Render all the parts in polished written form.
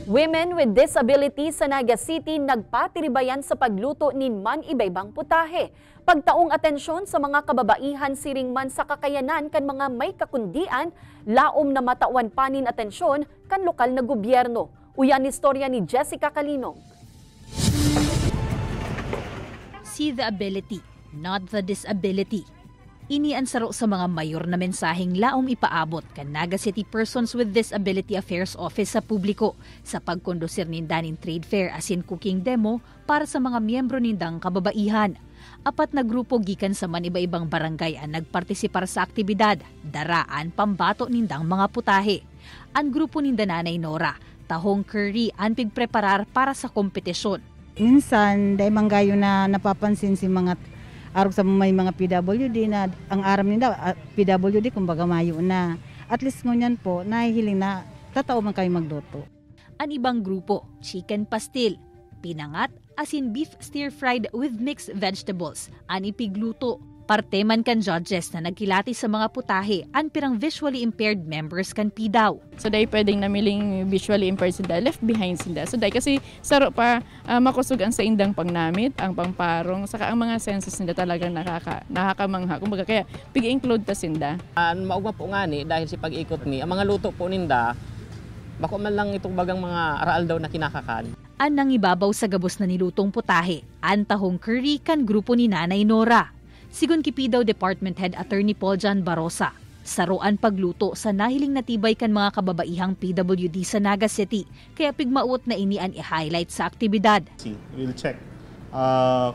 Women with disabilities sa Naga City nagpatiribayan sa pagluto ninman iba-ibang putahe. Pagtaong atensyon sa mga kababaihan siringman sa kakayanan kan mga may kakundian, laom na matawan panin atensyon kan lokal na gobyerno. Uyan istorya ni Jessica Kalinong. See the ability, not the disability. Iniansaro sa mga mayor na mensaheng laom ipaabot kan Naga City Persons with Disability Affairs Office sa publiko sa pagkondusir nindanin trade fair asin cooking demo para sa mga miyembro nindang kababaihan. Apat na grupo gikan sa maniba-ibang barangay ang nagpartisipar sa aktibidad, daraan pambato nindang mga putahe. Ang grupo ninda Nanay Nora, tahong curry ang pigpreparar para sa kompetisyon. Minsan, dahil manggayo na napapansin si mga arog sa may mga PWD na ang aram nila, PWD kumbaga mayo na. At least ngunyan po, nahihiling na tatao man kayo magluto. Ang ibang grupo, chicken pastil, pinangat, asin beef stir-fried with mixed vegetables, ang ipigluto. Parte man kan judges na nagkilati sa mga putahe, ang pirang visually impaired members kan PDAW. So dahil pwedeng namiling visually impaired sila, left behind sila. So dahil kasi saro pa makusugan sa indang pangnamit, ang pangparong, saka ang mga senses nila talagang nakakamangha. Kumbaga kaya pig-include ta sinda. Maugma po nga ni dahil si pag-ikot ni, ang mga luto po ninda, bako man lang itong bagang mga aral daw na kinakakan. Ang nangibabaw sa gabos na nilutong putahe, ang tahong curry kan grupo ni Nanay Nora. Sigun Kipidaw Department Head Attorney Paul John Barosa, saruan pagluto sa nahiling natibay kan mga kababaihang PWD sa Naga City, kaya pigmaot na inian i-highlight sa aktibidad. We'll check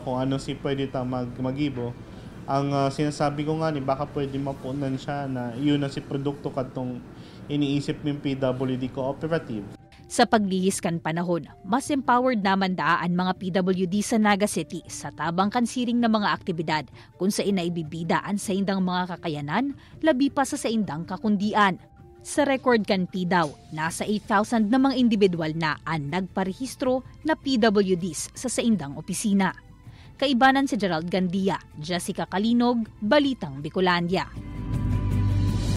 kung ano si pwede ta magibo. Ang sinasabi ko nga ni baka pwede mapunan siya na yun na si produkto katong iniisip ng PWD Cooperative. Sa paglihis kan panahon, mas empowered naman daan mga PWD sa Naga City sa tabang kansiring na mga aktibidad kung sa inaibibidaan sa indang mga kakayanan, labi pa sa indang kakundian. Sa record kan PDAW, nasa 8,000 na mga individual na ang nagparehistro na PWDs sa indang opisina. Kaibanan si Gerald Gandia, Jessica Kalinog, Balitang Bicolandia.